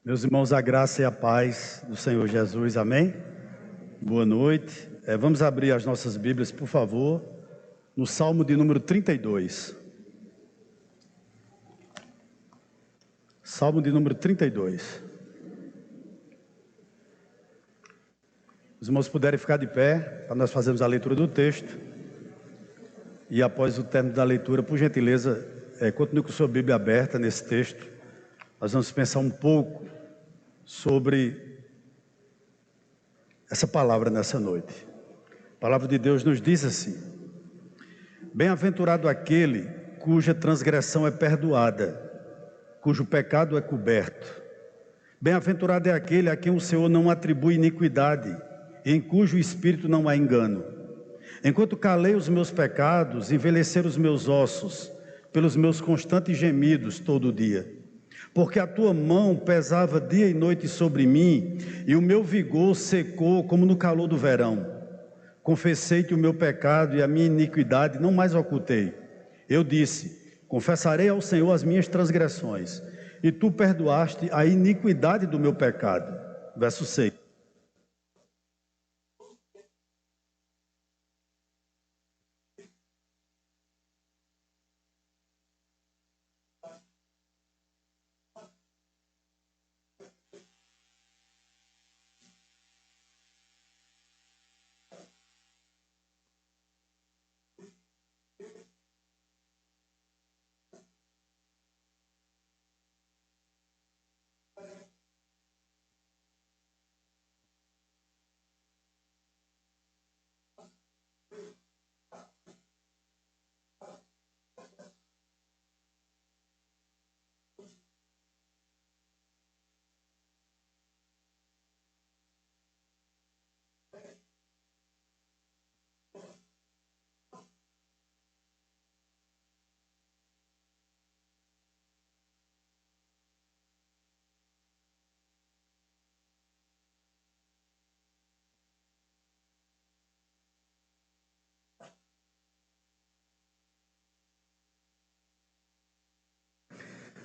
Meus irmãos, a graça e a paz do Senhor Jesus, amém? Boa noite. Vamos abrir as nossas Bíblias, por favor, no Salmo de número 32. Salmo de número 32. Os irmãos puderem ficar de pé, para nós fazermos a leitura do texto. E após o término da leitura, por gentileza, continue com sua Bíblia aberta nesse texto. Nós vamos pensar um pouco sobre essa palavra nessa noite. A palavra de Deus nos diz assim: bem-aventurado aquele cuja transgressão é perdoada, cujo pecado é coberto. Bem-aventurado é aquele a quem o Senhor não atribui iniquidade, em cujo espírito não há engano. Enquanto calei os meus pecados, envelheceram os meus ossos, pelos meus constantes gemidos todo o dia. Porque a tua mão pesava dia e noite sobre mim, e o meu vigor secou como no calor do verão. Confessei-te o meu pecado e a minha iniquidade não mais ocultei. Eu disse: confessarei ao Senhor as minhas transgressões, e tu perdoaste a iniquidade do meu pecado. Verso 6.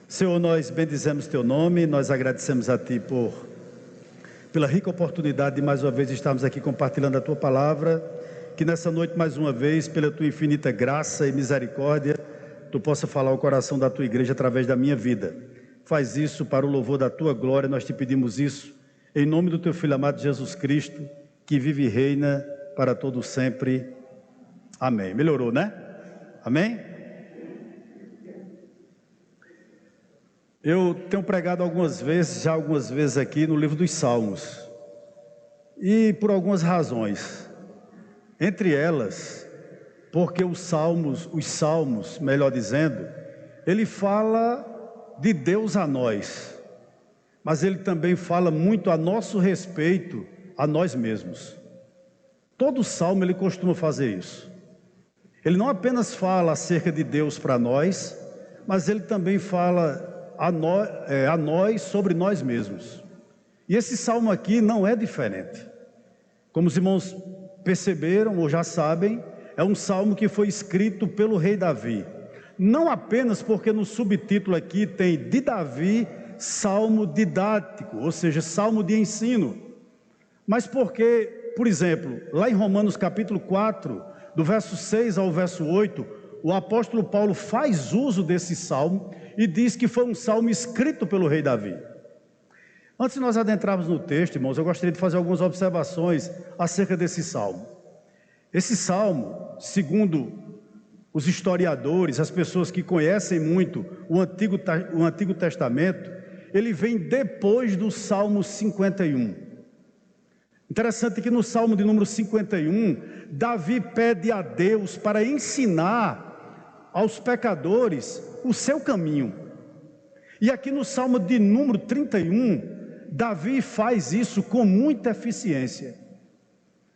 Senhor, nós bendizemos teu nome, nós agradecemos a ti pela rica oportunidade de mais uma vez estarmos aqui compartilhando a tua palavra. Que nessa noite, mais uma vez, pela tua infinita graça e misericórdia, tu possa falar ao coração da tua igreja através da minha vida. Faz isso para o louvor da tua glória, nós te pedimos isso em nome do teu Filho amado Jesus Cristo, que vive e reina para todo sempre. Amém. Melhorou, né? Amém? Eu tenho pregado algumas vezes aqui no livro dos Salmos, e por algumas razões, entre elas, porque os salmos, melhor dizendo, ele fala de Deus a nós, mas ele também fala muito a nosso respeito, a nós mesmos. Todo salmo ele costuma fazer isso. Ele não apenas fala acerca de Deus para nós, mas ele também fala a nós sobre nós mesmos. E esse salmo aqui não é diferente. Como os irmãos perceberam ou já sabem, é um salmo que foi escrito pelo rei Davi. Não apenas porque no subtítulo aqui tem de Davi, salmo didático, ou seja, salmo de ensino, mas porque, por exemplo, lá em Romanos capítulo 4, do verso 6 ao verso 8, o apóstolo Paulo faz uso desse salmo e diz que foi um salmo escrito pelo rei Davi. Antes de nós adentrarmos no texto, irmãos, eu gostaria de fazer algumas observações acerca desse salmo. Esse salmo, segundo os historiadores, as pessoas que conhecem muito o Antigo Testamento, ele vem depois do Salmo 51. Interessante que no Salmo de número 51, Davi pede a Deus para ensinar aos pecadores o seu caminho. E aqui no Salmo de número 31, Davi faz isso com muita eficiência.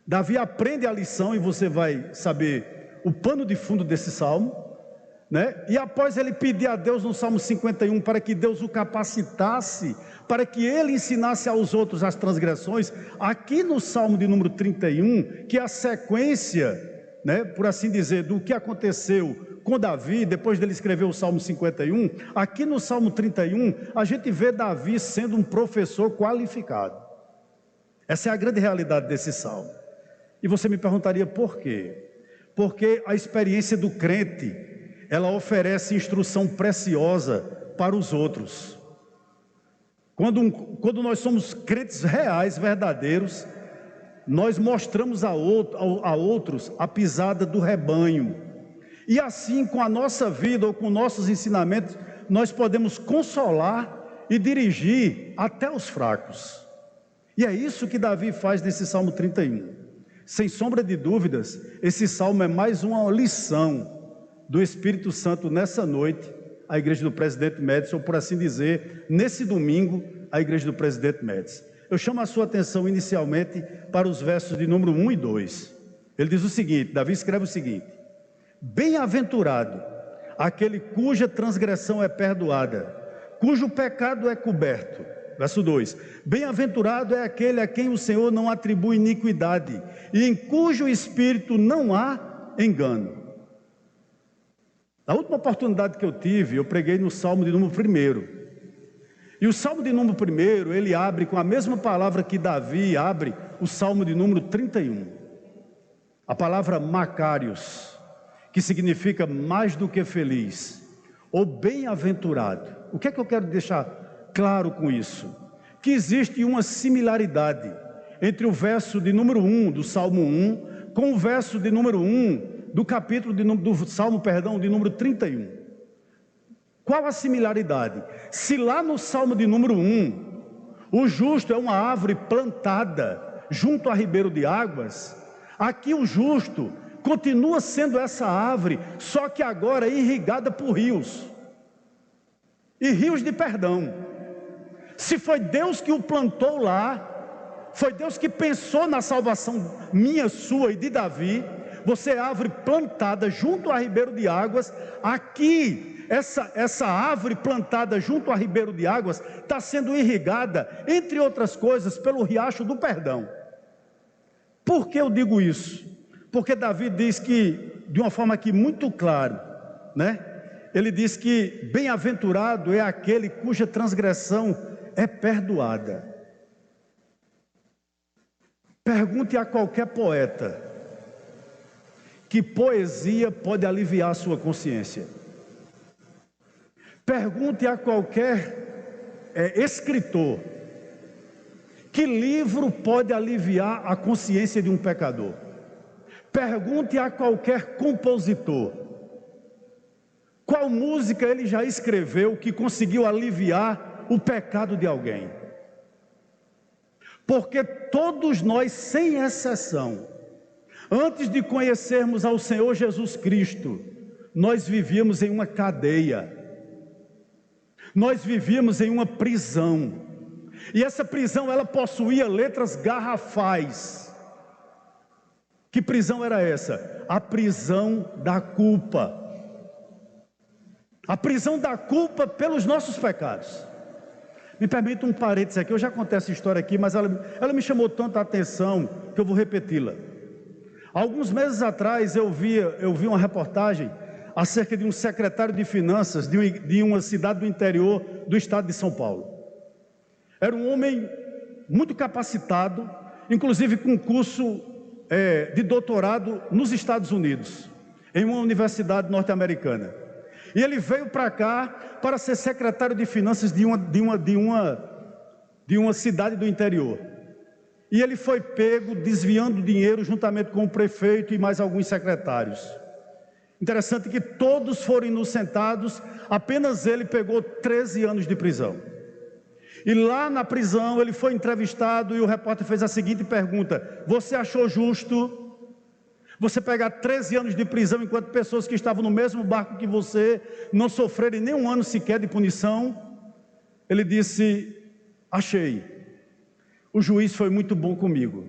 Davi aprende a lição, e você vai saber o pano de fundo desse salmo, né? E após ele pedir a Deus no Salmo 51 para que Deus o capacitasse, para que ele ensinasse aos outros as transgressões, aqui no Salmo de número 31, que é a sequência, né, por assim dizer, do que aconteceu com Davi, depois dele escrever o Salmo 51, aqui no Salmo 31, a gente vê Davi sendo um professor qualificado. Essa é a grande realidade desse salmo. E você me perguntaria por quê? Porque a experiência do crente, ela oferece instrução preciosa para os outros. Quando nós somos crentes reais, verdadeiros, nós mostramos a outros a pisada do rebanho. E assim, com a nossa vida ou com nossos ensinamentos, nós podemos consolar e dirigir até os fracos. E é isso que Davi faz nesse Salmo 31. Sem sombra de dúvidas, esse salmo é mais uma lição do Espírito Santo nessa noite, à Igreja do Presidente Médici, ou por assim dizer, nesse domingo, à Igreja do Presidente Médici. Eu chamo a sua atenção inicialmente para os versos de número 1 e 2. Ele diz o seguinte, Davi escreve o seguinte: bem-aventurado aquele cuja transgressão é perdoada, cujo pecado é coberto. Verso 2, bem-aventurado é aquele a quem o Senhor não atribui iniquidade, e em cujo espírito não há engano. Na última oportunidade que eu tive, eu preguei no Salmo de número 1. E o Salmo de número 1, ele abre com a mesma palavra que Davi abre o Salmo de número 31. A palavra Macários, que significa mais do que feliz, ou bem-aventurado. O que é que eu quero deixar claro com isso? Que existe uma similaridade entre o verso de número 1 do Salmo 1 com o verso de número 1 do capítulo do Salmo, de número 31. Qual a similaridade? Se lá no Salmo de número 1, o justo é uma árvore plantada junto a ribeiro de águas, aqui o justo continua sendo essa árvore, só que agora irrigada por rios, e rios de perdão. Se foi Deus que o plantou lá, foi Deus que pensou na salvação minha, sua e de Davi, você é árvore plantada junto a ribeiro de águas, aqui essa árvore plantada junto a ribeiro de águas está sendo irrigada, entre outras coisas, pelo riacho do perdão. Por que eu digo isso? Porque Davi diz que, de uma forma aqui muito clara, né? Ele diz que bem-aventurado é aquele cuja transgressão é perdoada. Pergunte a qualquer poeta que poesia pode aliviar a sua consciência. Pergunte a qualquer escritor que livro pode aliviar a consciência de um pecador. Pergunte a qualquer compositor qual música ele já escreveu que conseguiu aliviar o pecado de alguém. Porque todos nós, sem exceção, antes de conhecermos ao Senhor Jesus Cristo, nós vivíamos em uma cadeia. Nós vivíamos em uma prisão, e essa prisão ela possuía letras garrafais. Que prisão era essa? A prisão da culpa. A prisão da culpa pelos nossos pecados. Me permita um parênteses aqui, eu já contei essa história aqui, mas ela me chamou tanta atenção que eu vou repeti-la. Alguns meses atrás eu vi uma reportagem acerca de um secretário de finanças de uma cidade do interior do estado de São Paulo. Era um homem muito capacitado, inclusive com curso de doutorado nos Estados Unidos, em uma universidade norte-americana. E ele veio para cá para ser secretário de finanças de uma cidade do interior. E ele foi pego desviando dinheiro juntamente com o prefeito e mais alguns secretários. Interessante que todos foram inocentados, apenas ele pegou 13 anos de prisão. E lá na prisão ele foi entrevistado e o repórter fez a seguinte pergunta: você achou justo você pegar 13 anos de prisão enquanto pessoas que estavam no mesmo barco que você não sofrerem nem um ano sequer de punição? Ele disse: achei. O juiz foi muito bom comigo,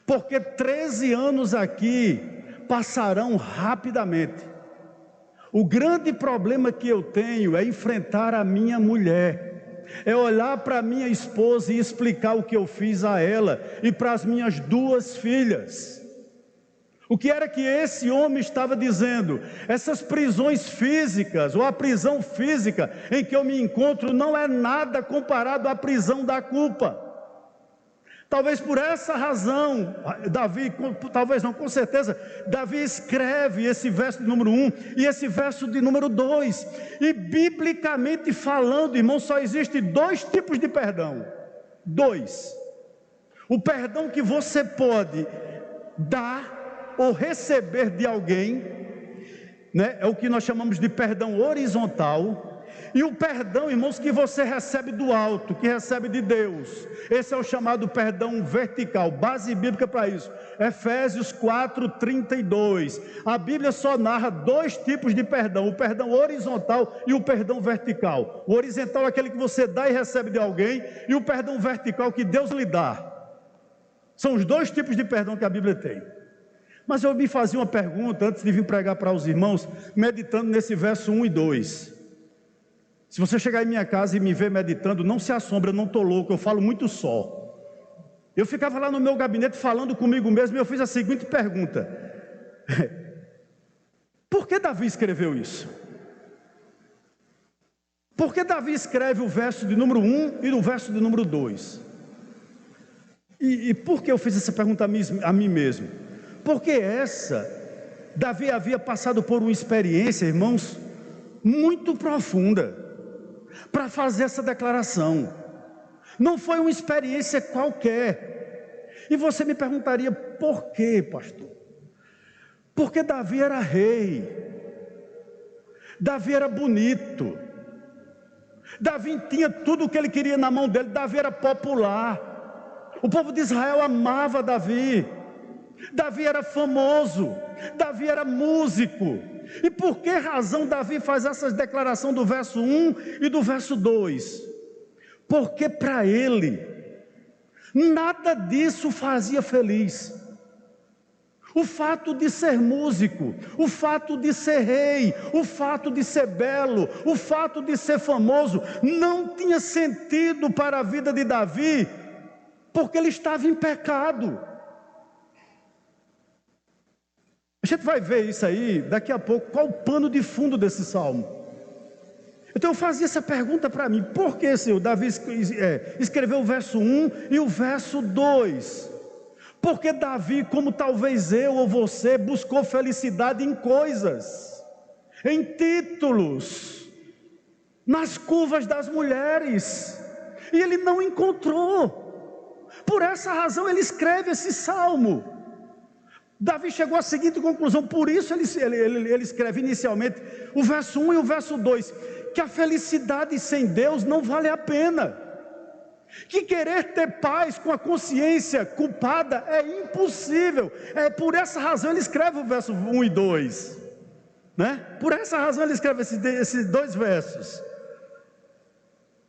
porque 13 anos aqui passarão rapidamente. O grande problema que eu tenho é enfrentar a minha mulher, é olhar para a minha esposa e explicar o que eu fiz a ela e para as minhas 2 filhas. O que era que esse homem estava dizendo? Essas prisões físicas, ou a prisão física em que eu me encontro, não é nada comparado à prisão da culpa. Talvez por essa razão, Davi, talvez não, com certeza, Davi escreve esse verso de número 1 e esse verso de número 2. E biblicamente falando, irmão, só existe dois tipos de perdão. Dois. O perdão que você pode dar ou receber de alguém, né? É o que nós chamamos de perdão horizontal. E o perdão, irmãos, que você recebe do alto, que recebe de Deus, esse é o chamado perdão vertical, base bíblica para isso, Efésios 4:32, a Bíblia só narra dois tipos de perdão, o perdão horizontal e o perdão vertical. O horizontal é aquele que você dá e recebe de alguém, e o perdão vertical que Deus lhe dá. São os dois tipos de perdão que a Bíblia tem. Mas eu me fazia uma pergunta, antes de vir pregar para os irmãos, meditando nesse verso 1 e 2, se você chegar em minha casa e me ver meditando, não se assombre, eu não estou louco, eu falo muito só. Eu ficava lá no meu gabinete falando comigo mesmo e eu fiz a seguinte pergunta: por que Davi escreveu isso? Por que Davi escreve o verso de número 1 e o verso de número 2? E por que eu fiz essa pergunta a mim mesmo? Porque Davi havia passado por uma experiência, irmãos, muito profunda, para fazer essa declaração. Não foi uma experiência qualquer. E você me perguntaria, por quê, pastor? Porque Davi era rei, Davi era bonito, Davi tinha tudo o que ele queria na mão dele, Davi era popular, o povo de Israel amava Davi, Davi era famoso, Davi era músico. E por que razão Davi faz essa declaração do verso 1 e do verso 2? Porque para ele, nada disso fazia feliz. O fato de ser músico, o fato de ser rei, o fato de ser belo, o fato de ser famoso, não tinha sentido para a vida de Davi, porque ele estava em pecado. A gente vai ver isso aí daqui a pouco, qual o pano de fundo desse salmo. Então eu fazia essa pergunta para mim: por que, Senhor, Davi escreveu o verso 1 e o verso 2? Porque Davi, como talvez eu ou você, buscou felicidade em coisas, em títulos, nas curvas das mulheres, e ele não encontrou. Por essa razão ele escreve esse salmo. Davi chegou à seguinte conclusão, por isso ele escreve inicialmente o verso 1 e o verso 2, que a felicidade sem Deus não vale a pena, que querer ter paz com a consciência culpada é impossível. É por essa razão ele escreve o verso 1 e 2, né? Por essa razão ele escreve esses dois versos.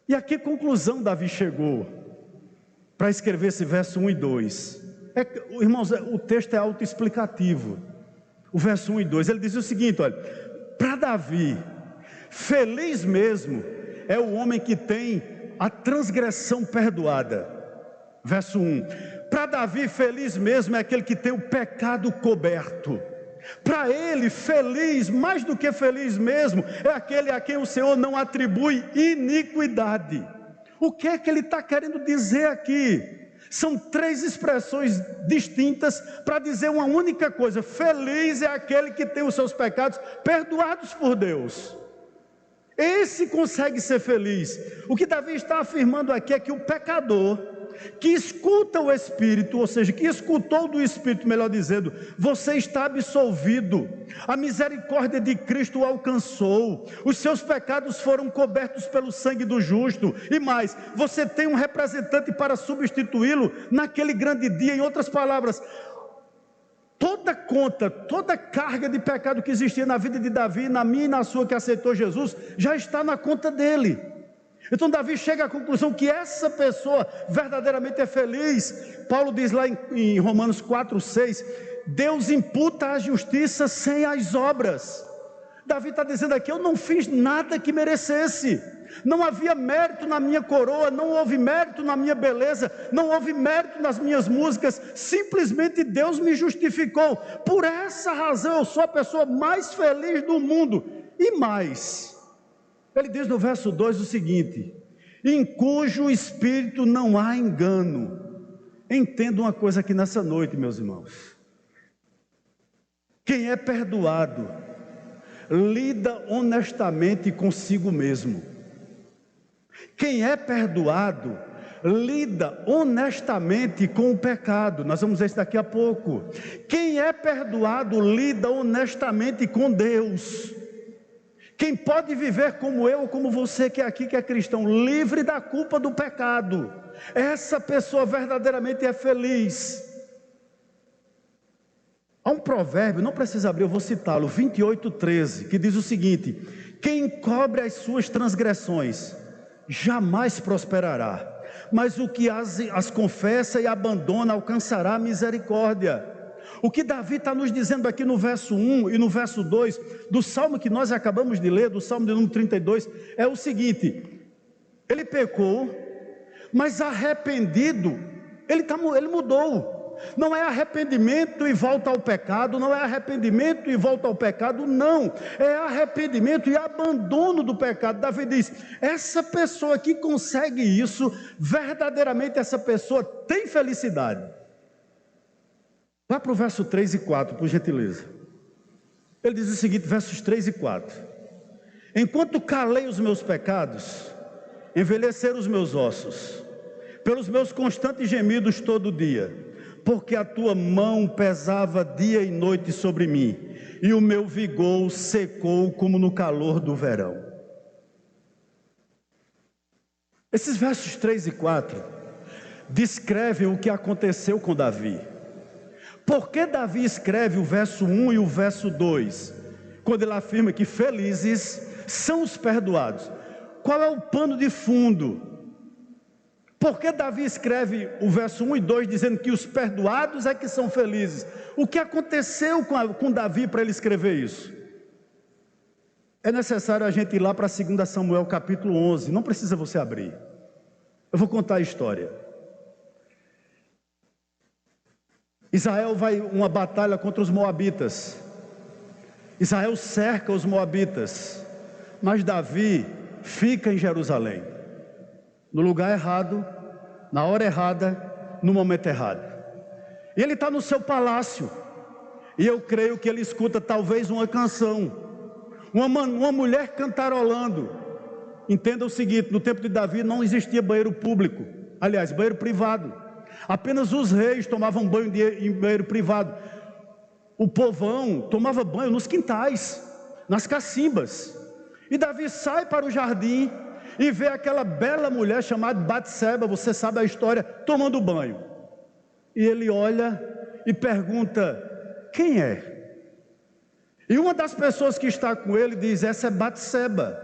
E a que conclusão Davi chegou para escrever esse verso 1 e 2? Irmãos, o texto é autoexplicativo. O verso 1 e 2, ele diz o seguinte, olha: para Davi, feliz mesmo é o homem que tem a transgressão perdoada. Verso 1, para Davi, feliz mesmo é aquele que tem o pecado coberto. Para ele, feliz, mais do que feliz mesmo, é aquele a quem o Senhor não atribui iniquidade. O que é que ele está querendo dizer aqui? São três expressões distintas para dizer uma única coisa: feliz é aquele que tem os seus pecados perdoados por Deus. Esse consegue ser feliz. O que Davi está afirmando aqui é que o pecador que escuta o Espírito, ou seja, que escutou do Espírito, melhor dizendo, você está absolvido, a misericórdia de Cristo o alcançou, os seus pecados foram cobertos pelo sangue do justo, e mais, você tem um representante para substituí-lo naquele grande dia. Em outras palavras, toda conta, toda carga de pecado que existia na vida de Davi, na minha e na sua, que aceitou Jesus, já está na conta dele. Então Davi chega à conclusão que essa pessoa verdadeiramente é feliz. Paulo diz lá em Romanos 4:6, Deus imputa a justiça sem as obras. Davi está dizendo aqui: eu não fiz nada que merecesse, não havia mérito na minha coroa, não houve mérito na minha beleza, não houve mérito nas minhas músicas, simplesmente Deus me justificou. Por essa razão eu sou a pessoa mais feliz do mundo. E mais, ele diz no verso 2 o seguinte: em cujo espírito não há engano. Entenda uma coisa aqui nessa noite, meus irmãos: quem é perdoado lida honestamente consigo mesmo. Quem é perdoado lida honestamente com o pecado. Nós vamos ver isso daqui a pouco. Quem é perdoado lida honestamente com Deus. Quem pode viver como eu ou como você que é aqui, que é cristão, livre da culpa do pecado, essa pessoa verdadeiramente é feliz. Há um provérbio, não precisa abrir, eu vou citá-lo, 28:13, que diz o seguinte: quem encobre as suas transgressões jamais prosperará, mas o que as confessa e abandona alcançará a misericórdia. O que Davi está nos dizendo aqui no verso 1 e no verso 2 do salmo que nós acabamos de ler, do salmo de número 32, é o seguinte: ele pecou, mas arrependido, ele mudou. Não é arrependimento e volta ao pecado, não é arrependimento e volta ao pecado, não, é arrependimento e abandono do pecado. Davi diz: essa pessoa que consegue isso, verdadeiramente essa pessoa tem felicidade. Vá para o verso 3 e 4, por gentileza. Ele diz o seguinte, versos 3 e 4: enquanto calei os meus pecados, envelheceram os meus ossos, pelos meus constantes gemidos todo dia, porque a tua mão pesava dia e noite sobre mim, e o meu vigor secou como no calor do verão. Esses versos 3 e 4 descrevem o que aconteceu com Davi. Por que Davi escreve o verso 1 e o verso 2, quando ele afirma que felizes são os perdoados? Qual é o pano de fundo? Por que Davi escreve o verso 1 e 2 dizendo que os perdoados é que são felizes? O que aconteceu com Davi para ele escrever isso? É necessário a gente ir lá para 2 Samuel capítulo 11, não precisa você abrir. Eu vou contar a história. Israel vai uma batalha contra os moabitas. Israel cerca os moabitas, mas Davi fica em Jerusalém, no lugar errado, na hora errada, no momento errado. E ele está no seu palácio, e eu creio que ele escuta talvez uma canção, uma mulher cantarolando. Entenda o seguinte: no tempo de Davi não existia banheiro público, aliás, banheiro privado. Apenas os reis tomavam banho em banheiro privado. O povão tomava banho nos quintais, nas cacimbas. E Davi sai para o jardim e vê aquela bela mulher chamada Batseba, você sabe a história, tomando banho. E ele olha e pergunta: quem é? E uma das pessoas que está com ele diz: essa é Batseba,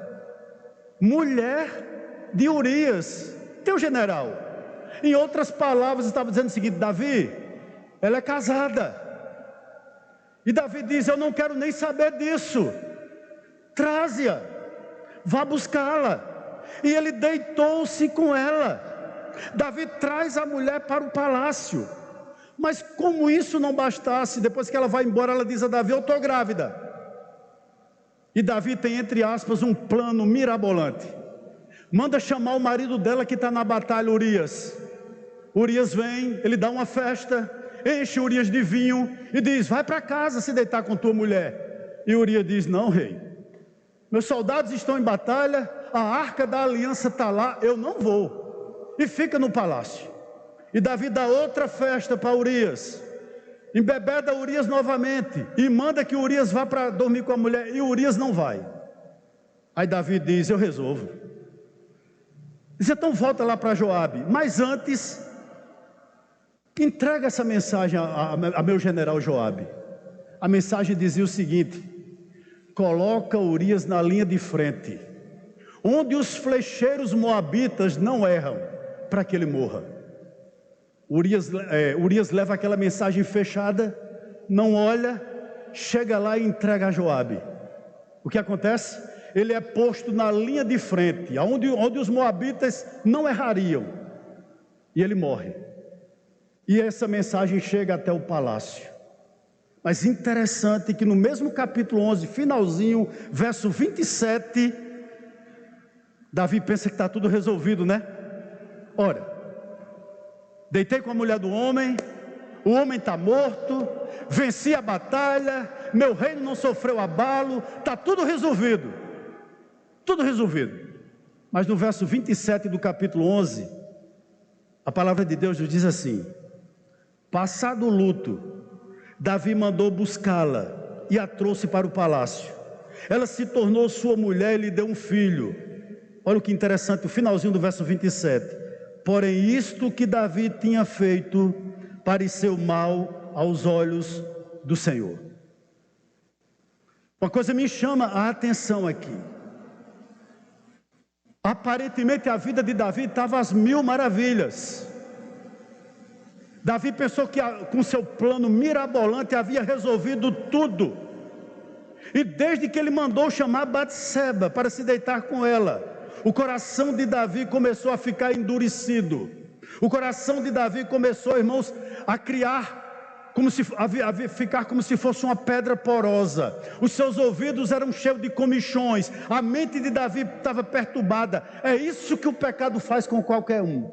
mulher de Urias, teu general. Em outras palavras, estava dizendo o seguinte: Davi, ela é casada. E Davi diz: eu não quero nem saber disso, traze-a, vá buscá-la. E ele deitou-se com ela. Davi traz a mulher para o palácio. Mas como isso não bastasse, depois que ela vai embora, ela diz a Davi: eu estou grávida. E Davi tem, entre aspas, um plano mirabolante. Manda chamar o marido dela que está na batalha, Urias. Urias vem, ele dá uma festa, enche Urias de vinho e diz: vai para casa se deitar com tua mulher. E Urias diz: não, rei, meus soldados estão em batalha, a arca da aliança está lá, eu não vou. E fica no palácio. E Davi dá outra festa para Urias, embebeda Urias novamente, e manda que Urias vá para dormir com a mulher, e Urias não vai. Aí Davi diz: eu resolvo. Diz: então volta lá para Joabe, mas antes entrega essa mensagem a meu general Joabe. A mensagem dizia o seguinte: coloca Urias na linha de frente, onde os flecheiros moabitas não erram, para que ele morra. Urias leva aquela mensagem fechada, não olha, chega lá e entrega a Joabe. o que acontece? Ele é posto na linha de frente, onde os moabitas não errariam, e ele morre. E essa mensagem chega até o palácio. Mas interessante que no mesmo capítulo 11, finalzinho, verso 27, Davi pensa que está tudo resolvido, né? Ora, deitei com a mulher do homem, o homem está morto, venci a batalha, meu reino não sofreu abalo, está tudo resolvido. Tudo resolvido. Mas no verso 27 do capítulo 11, a palavra de Deus nos diz assim: passado o luto, Davi mandou buscá-la e a trouxe para o palácio. Ela se tornou sua mulher e lhe deu um filho. Olha o que interessante, o finalzinho do verso 27. Porém, isto que Davi tinha feito pareceu mal aos olhos do Senhor. Uma coisa me chama a atenção aqui. Aparentemente a vida de Davi estava às mil maravilhas. Davi pensou que com seu plano mirabolante havia resolvido tudo. E desde que ele mandou chamar Batseba para se deitar com ela, o coração de Davi começou a ficar endurecido. O coração de Davi começou, irmãos, a criar, ficar como se fosse uma pedra porosa. Os seus ouvidos eram cheios de comichões. A mente de Davi estava perturbada. É isso que o pecado faz com qualquer um.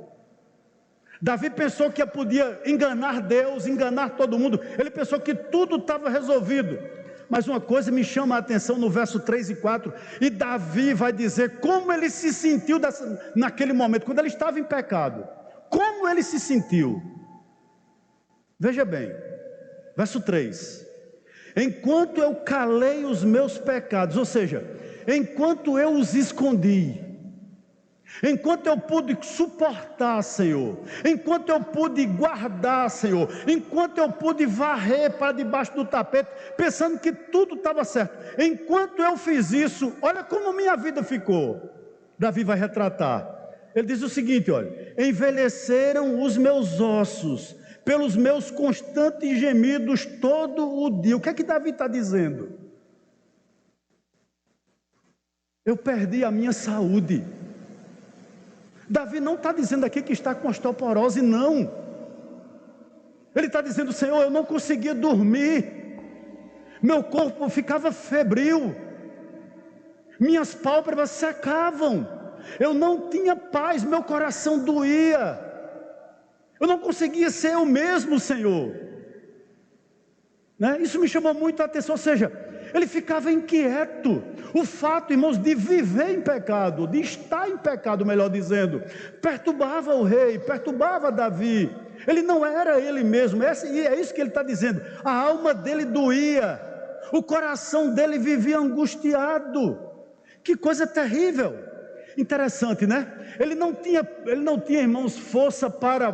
Davi pensou que podia enganar Deus, enganar todo mundo. Ele pensou que tudo estava resolvido. Mas uma coisa me chama a atenção no verso 3 e 4. E Davi vai dizer como ele se sentiu naquele momento, quando ele estava em pecado. Como ele se sentiu? Veja bem, verso 3. Enquanto eu calei os meus pecados, ou seja, enquanto eu os escondi, enquanto eu pude suportar, Senhor, enquanto eu pude guardar, Senhor, enquanto eu pude varrer para debaixo do tapete, pensando que tudo estava certo, enquanto eu fiz isso, olha como minha vida ficou. Davi vai retratar. Ele diz o seguinte, olha: envelheceram os meus ossos pelos meus constantes gemidos todo o dia. O que é que Davi está dizendo? Eu perdi a minha saúde. Davi não está dizendo aqui que está com osteoporose, não. Ele está dizendo: Senhor, eu não conseguia dormir, meu corpo ficava febril, minhas pálpebras secavam, eu não tinha paz, meu coração doía, eu não conseguia ser eu mesmo, Senhor, né? Isso me chamou muito a atenção, ou seja, ele ficava inquieto. O fato, irmãos, de viver em pecado, de estar em pecado, melhor dizendo, perturbava o rei, perturbava Davi. Ele não era ele mesmo, e é isso que ele está dizendo. A alma dele doía, o coração dele vivia angustiado. Que coisa terrível. Interessante, né? Ele não tinha, irmãos, força para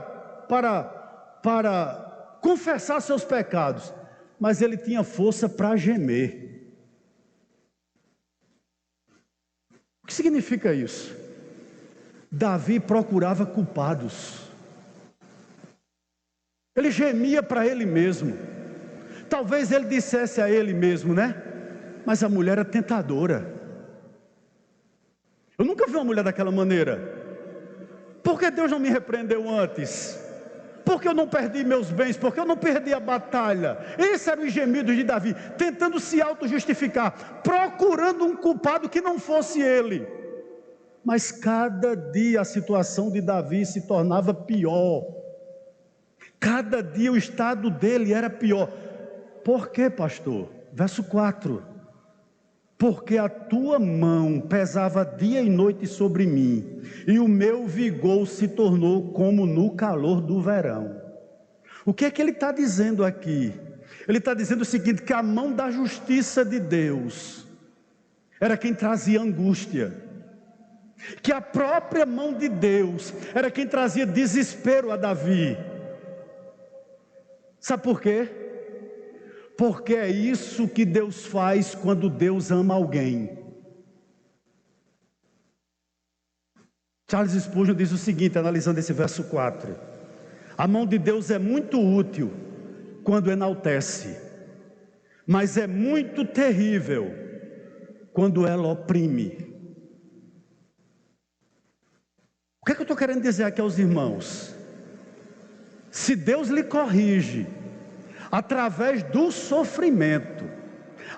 confessar seus pecados, mas ele tinha força para gemer. O que significa isso? Davi procurava culpados. Ele gemia para ele mesmo. Talvez ele dissesse a ele mesmo, né? Mas a mulher é tentadora. Eu nunca vi uma mulher daquela maneira. Por que Deus não me repreendeu antes? Por que eu não perdi meus bens? Por que eu não perdi a batalha? Esses eram os gemidos de Davi, tentando se auto-justificar, procurando um culpado que não fosse ele. Mas cada dia a situação de Davi se tornava pior. Cada dia o estado dele era pior. Por quê, pastor? Verso 4. Porque a tua mão pesava dia e noite sobre mim, e o meu vigor se tornou como no calor do verão. O que é que ele está dizendo aqui? Ele está dizendo o seguinte, que a mão da justiça de Deus era quem trazia angústia, que a própria mão de Deus era quem trazia desespero a Davi. Sabe por quê? Porque é isso que Deus faz quando Deus ama alguém. Charles Spurgeon diz o seguinte, analisando esse verso 4: a mão de Deus é muito útil quando enaltece, mas é muito terrível quando ela oprime. O que é que eu estou querendo dizer aqui aos irmãos? Se Deus lhe corrige através do sofrimento,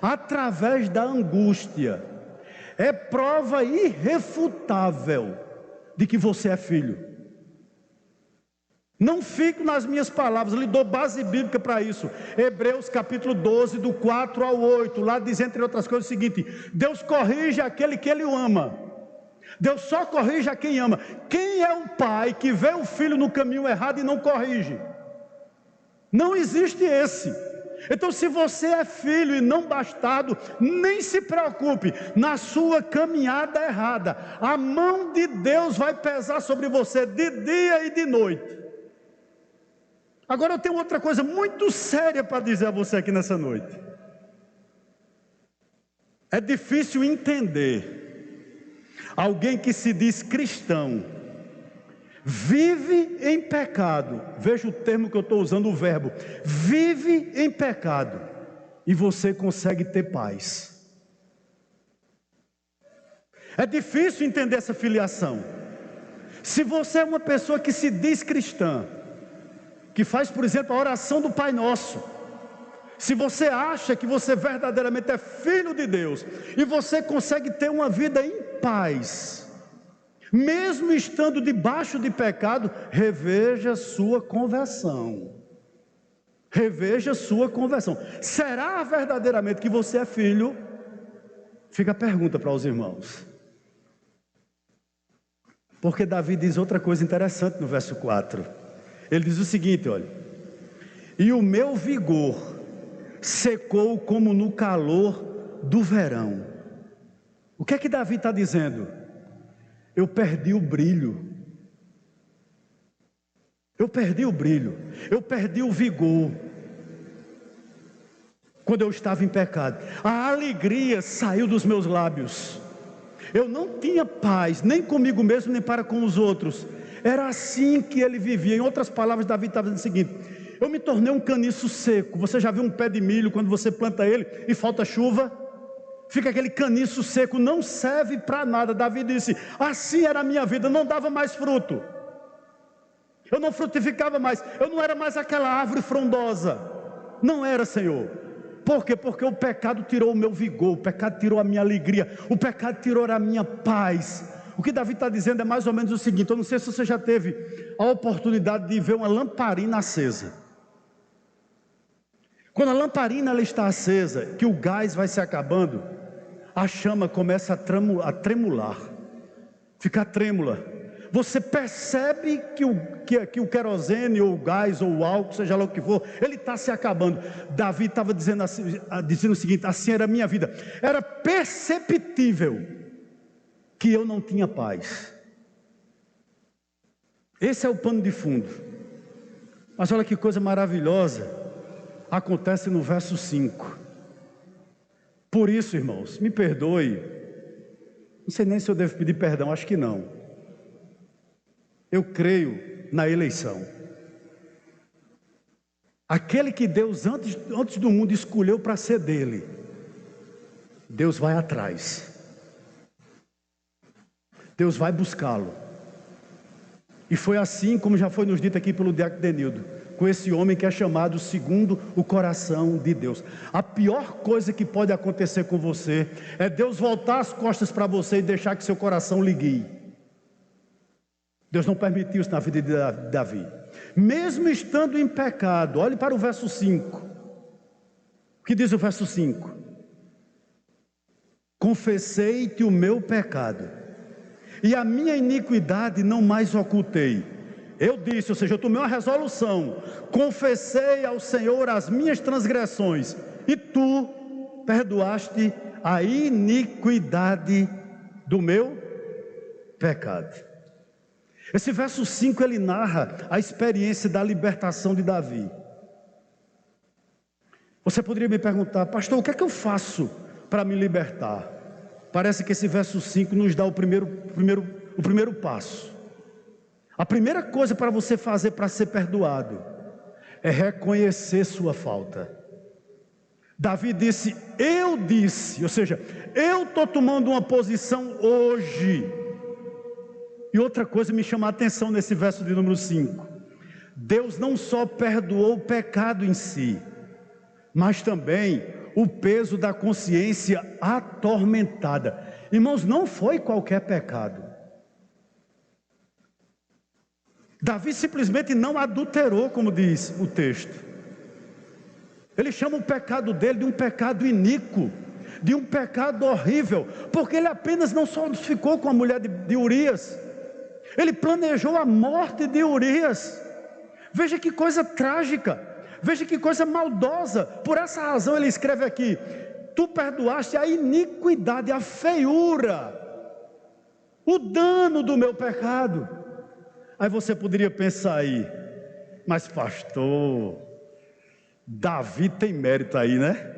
através da angústia, é prova irrefutável de que você é filho. Não fico nas minhas palavras, lhe dou base bíblica para isso. Hebreus capítulo 12, do 4 ao 8, lá diz entre outras coisas o seguinte: Deus corrige aquele que Ele ama. Deus só corrige a quem ama. Quem é o pai que vê o filho no caminho errado e não corrige? Não existe esse. Então, se você é filho e não bastardo, nem se preocupe, na sua caminhada errada, a mão de Deus vai pesar sobre você de dia e de noite. Agora eu tenho outra coisa muito séria para dizer a você aqui nessa noite. É difícil entender alguém que se diz cristão, vive em pecado, veja o termo que eu estou usando, o verbo, vive em pecado, e você consegue ter paz. É difícil entender essa filiação. Se você é uma pessoa que se diz cristã, que faz, por exemplo, a oração do Pai Nosso, se você acha que você verdadeiramente é filho de Deus, e você consegue ter uma vida em paz, mesmo estando debaixo de pecado, reveja sua conversão. Reveja sua conversão. Será verdadeiramente que você é filho? Fica a pergunta para os irmãos. Porque Davi diz outra coisa interessante no verso 4. Ele diz o seguinte, olha: e o meu vigor secou como no calor do verão. O que é que Davi está dizendo? Eu perdi o brilho. Eu perdi o brilho. Eu perdi o vigor. Quando eu estava em pecado, a alegria saiu dos meus lábios. Eu não tinha paz, nem comigo mesmo, nem para com os outros. Era assim que ele vivia. Em outras palavras, Davi estava dizendo o seguinte: eu me tornei um caniço seco. Você já viu um pé de milho, quando você planta ele e falta chuva? Fica aquele caniço seco, não serve para nada. Davi disse: assim era a minha vida, não dava mais fruto. Eu não frutificava mais, eu não era mais aquela árvore frondosa. Não era, Senhor. Por quê? Porque o pecado tirou o meu vigor, o pecado tirou a minha alegria, o pecado tirou a minha paz. O que Davi está dizendo é mais ou menos o seguinte: eu não sei se você já teve a oportunidade de ver uma lamparina acesa. Quando a lamparina ela está acesa, que o gás vai se acabando, a chama começa a tremular, ficar trêmula. Você percebe que o querosene, ou o gás, ou o álcool, seja lá o que for, ele está se acabando. Davi estava dizendo o seguinte: assim era a minha vida. Era perceptível que eu não tinha paz. Esse é o pano de fundo. Mas olha que coisa maravilhosa acontece no verso 5. Por isso, irmãos, me perdoe, não sei nem se eu devo pedir perdão, acho que não. Eu creio na eleição. Aquele que Deus antes do mundo escolheu para ser dele, Deus vai atrás. Deus vai buscá-lo. E foi assim como já foi nos dito aqui pelo diácono Denildo, com esse homem que é chamado segundo o coração de Deus. A pior coisa que pode acontecer com você é Deus voltar as costas para você e deixar que seu coração lhe guie. Deus não permitiu isso na vida de Davi. Mesmo estando em pecado, olhe para o verso 5. O que diz o verso 5? Confessei-te o meu pecado, e a minha iniquidade não mais ocultei. Eu disse, ou seja, eu tomei uma resolução, confessei ao Senhor as minhas transgressões, e tu perdoaste a iniquidade do meu pecado. Esse verso 5 ele narra a experiência da libertação de Davi. Você poderia me perguntar: pastor, o que é que eu faço para me libertar? Parece que esse verso 5 nos dá o primeiro passo. A primeira coisa para você fazer para ser perdoado é reconhecer sua falta. Davi disse, eu disse, ou seja, eu estou tomando uma posição hoje. E outra coisa me chama a atenção nesse verso de número 5. Deus não só perdoou o pecado em si, mas também o peso da consciência atormentada. Irmãos, não foi qualquer pecado. Davi simplesmente não adulterou, como diz o texto. Ele chama o pecado dele de um pecado iníquo, de um pecado horrível, porque ele apenas não só ficou com a mulher de Urias, ele planejou a morte de Urias. Veja que coisa trágica, veja que coisa maldosa. Por essa razão ele escreve aqui, tu perdoaste a iniquidade, a feiura, o dano do meu pecado. Aí você poderia pensar aí, mas pastor, Davi tem mérito aí, né?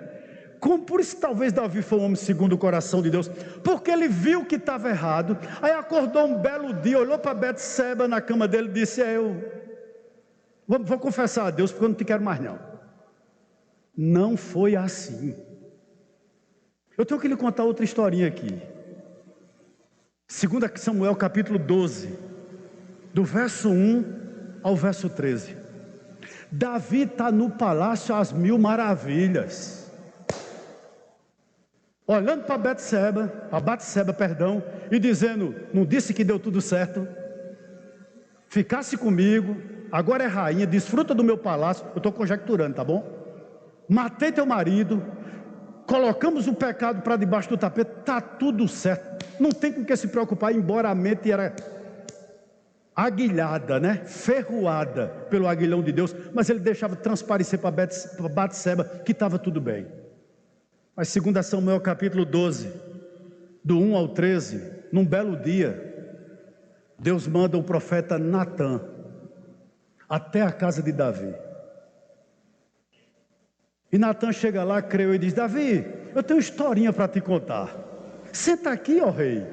Por isso talvez Davi foi um homem segundo o coração de Deus, porque ele viu que estava errado, aí acordou um belo dia, olhou para Betseba na cama dele e disse, eu vou confessar a Deus, porque eu não te quero mais não. Não foi assim. Eu tenho que lhe contar outra historinha aqui. 2 Samuel capítulo 12, do verso 1 ao verso 13. Davi está no palácio às mil maravilhas, olhando para Batseba, e dizendo, não disse que deu tudo certo? Ficasse comigo, agora é rainha, desfruta do meu palácio, eu estou conjecturando, tá bom? Matei teu marido, colocamos o pecado para debaixo do tapete, está tudo certo, não tem com que se preocupar, embora a mente era aguilhada, né? Ferroada pelo aguilhão de Deus, mas ele deixava transparecer para Batseba que estava tudo bem. Mas 2 Samuel capítulo 12, do 1 ao 13, num belo dia, Deus manda o profeta Natã até a casa de Davi. E Natã chega lá, creio, e diz, Davi, eu tenho uma historinha para te contar. Senta aqui, ó rei.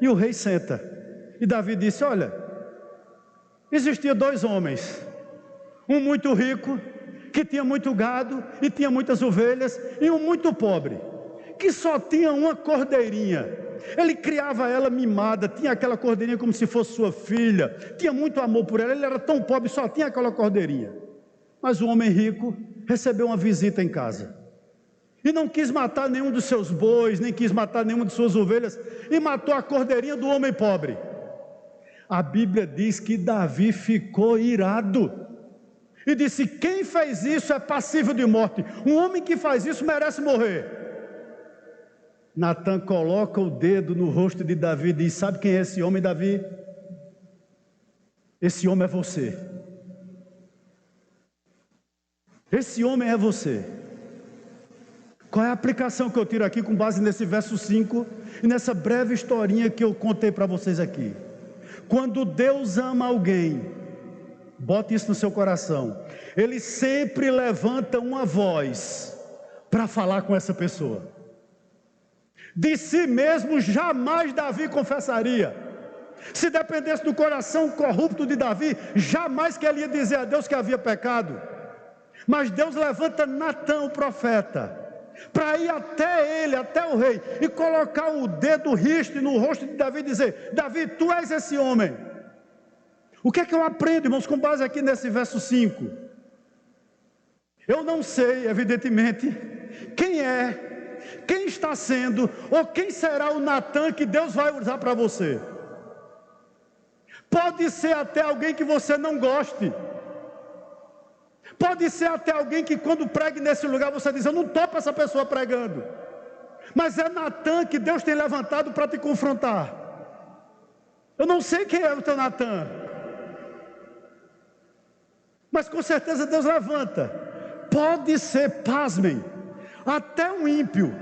E o rei senta. E Davi disse, olha, existia dois homens, um muito rico, que tinha muito gado e tinha muitas ovelhas, e um muito pobre, que só tinha uma cordeirinha. Ele criava ela mimada, tinha aquela cordeirinha como se fosse sua filha, tinha muito amor por ela, ele era tão pobre, só tinha aquela cordeirinha. Mas o homem rico recebeu uma visita em casa, e não quis matar nenhum dos seus bois, nem quis matar nenhuma de suas ovelhas, e matou a cordeirinha do homem pobre. A Bíblia diz que Davi ficou irado, e disse, quem fez isso é passível de morte, um homem que faz isso merece morrer. Natã coloca o dedo no rosto de Davi e diz, sabe quem é esse homem, Davi? Esse homem é você. Esse homem é você. Qual é a aplicação que eu tiro aqui com base nesse verso 5 e nessa breve historinha que eu contei para vocês aqui? Quando Deus ama alguém, bote isso no seu coração, Ele sempre levanta uma voz para falar com essa pessoa. De si mesmo jamais Davi confessaria. Se dependesse do coração corrupto de Davi, jamais que ele ia dizer a Deus que havia pecado. Mas Deus levanta Natã, o profeta, para ir até ele, até o rei, e colocar o dedo riste no rosto de Davi e dizer, Davi, tu és esse homem. O que é que eu aprendo, irmãos, com base aqui nesse verso 5? Eu não sei, evidentemente, quem está sendo, ou quem será o Natã que Deus vai usar para você. Pode ser até alguém que você não goste. Pode ser até alguém que quando pregue nesse lugar você diz, eu não topo essa pessoa pregando. Mas é Natã que Deus tem levantado para te confrontar. Eu não sei quem é o teu Natã, mas com certeza Deus levanta. Pode ser, pasmem, até um ímpio.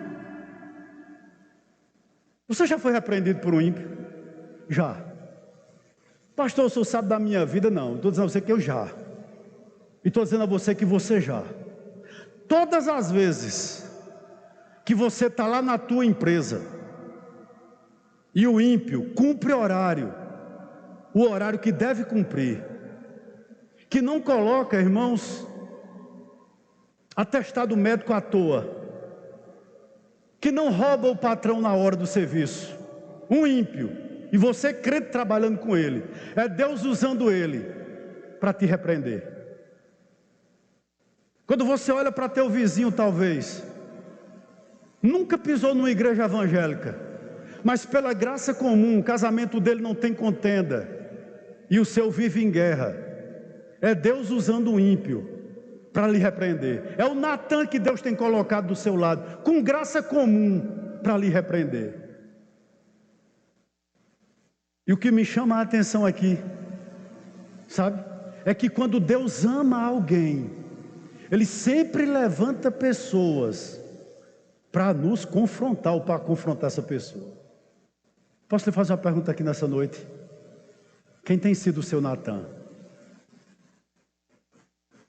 Você já foi repreendido por um ímpio? Já. Pastor, o senhor sabe da minha vida? Não, estou dizendo a você que eu já. E estou dizendo a você que você já. Todas as vezes que você está lá na tua empresa e o ímpio cumpre horário, o horário que deve cumprir, que não coloca, irmãos, atestado médico à toa, que não rouba o patrão na hora do serviço, um ímpio, e você crente trabalhando com ele, é Deus usando ele para te repreender. Quando você olha para teu vizinho, talvez nunca pisou numa igreja evangélica, mas pela graça comum, o casamento dele não tem contenda, e o seu vive em guerra, é Deus usando o ímpio para lhe repreender. É o Natan que Deus tem colocado do seu lado, com graça comum, para lhe repreender. E o que me chama a atenção aqui, sabe, é que quando Deus ama alguém, Ele sempre levanta pessoas para nos confrontar, ou para confrontar essa pessoa. Posso lhe fazer uma pergunta aqui nessa noite? Quem tem sido o seu Natan?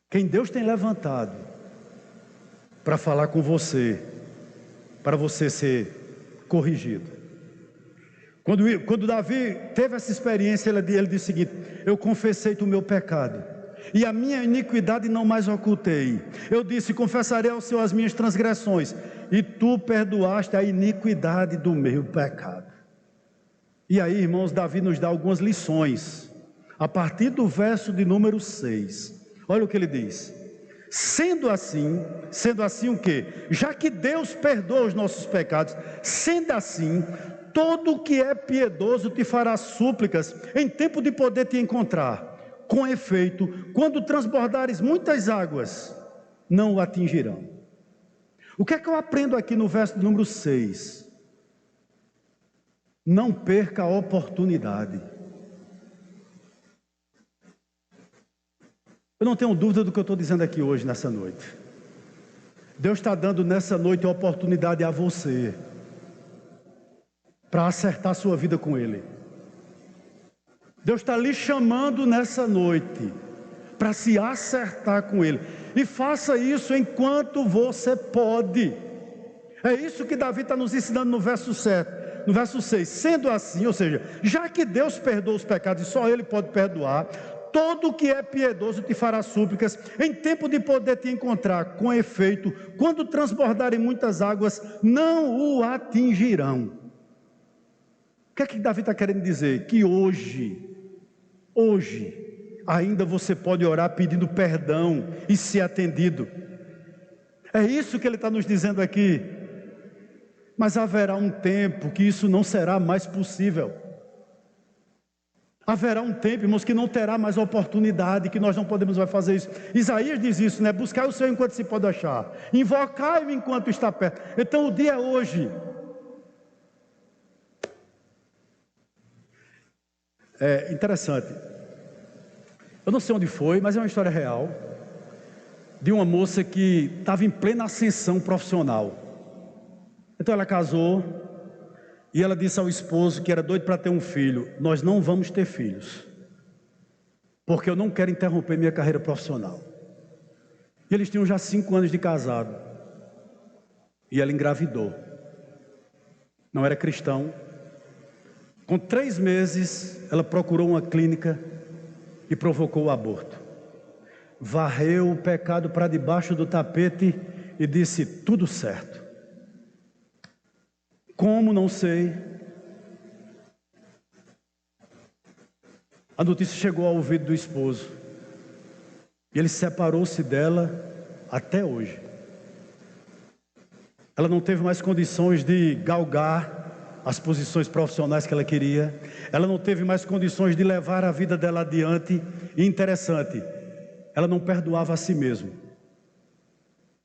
Quem Deus tem levantado para falar com você, para você ser corrigido? Quando Davi teve essa experiência, ele disse o seguinte: eu confessei o meu pecado, e a minha iniquidade não mais ocultei. Eu disse: confessarei ao Senhor as minhas transgressões, e tu perdoaste a iniquidade do meu pecado. E aí, irmãos, Davi nos dá algumas lições, a partir do verso de número 6. Olha o que ele diz: sendo assim o quê? Já que Deus perdoa os nossos pecados, sendo assim, todo o que é piedoso te fará súplicas em tempo de poder te encontrar. Com efeito, quando transbordares muitas águas, não o atingirão. O que é que eu aprendo aqui no verso de número 6? Não perca a oportunidade. Eu não tenho dúvida do que eu estou dizendo aqui hoje, nessa noite. Deus está dando nessa noite a oportunidade a você para acertar sua vida com Ele. Deus está lhe chamando nessa noite para se acertar com Ele. E faça isso enquanto você pode. É isso que Davi está nos ensinando no verso 7. No verso 6, sendo assim, ou seja, já que Deus perdoa os pecados e só Ele pode perdoar, todo o que é piedoso te fará súplicas em tempo de poder te encontrar. Com efeito, quando transbordarem muitas águas, não o atingirão. O que é que Davi está querendo dizer? Que hoje, ainda você pode orar pedindo perdão e ser atendido. É isso que ele está nos dizendo aqui. Mas haverá um tempo que isso não será mais possível. Haverá um tempo, irmãos, que não terá mais oportunidade, que nós não podemos mais fazer isso. Isaías diz isso, né? Buscar o Senhor enquanto se pode achar, invocai-o enquanto está perto. Então o dia é hoje. É interessante. Eu não sei onde foi, mas é uma história real, de uma moça que estava em plena ascensão profissional. Então ela casou, e ela disse ao esposo, que era doido para ter um filho: nós não vamos ter filhos, porque eu não quero interromper minha carreira profissional. E eles tinham já 5 anos de casado, e ela engravidou. Não era cristão. Com 3 meses, ela procurou uma clínica e provocou o aborto. Varreu o pecado para debaixo do tapete e disse: tudo certo. Como? Não sei. A notícia chegou ao ouvido do esposo, e ele separou-se dela até hoje. Ela não teve mais condições de galgar as posições profissionais que ela queria. Ela não teve mais condições de levar a vida dela adiante. E interessante, ela não perdoava a si mesma.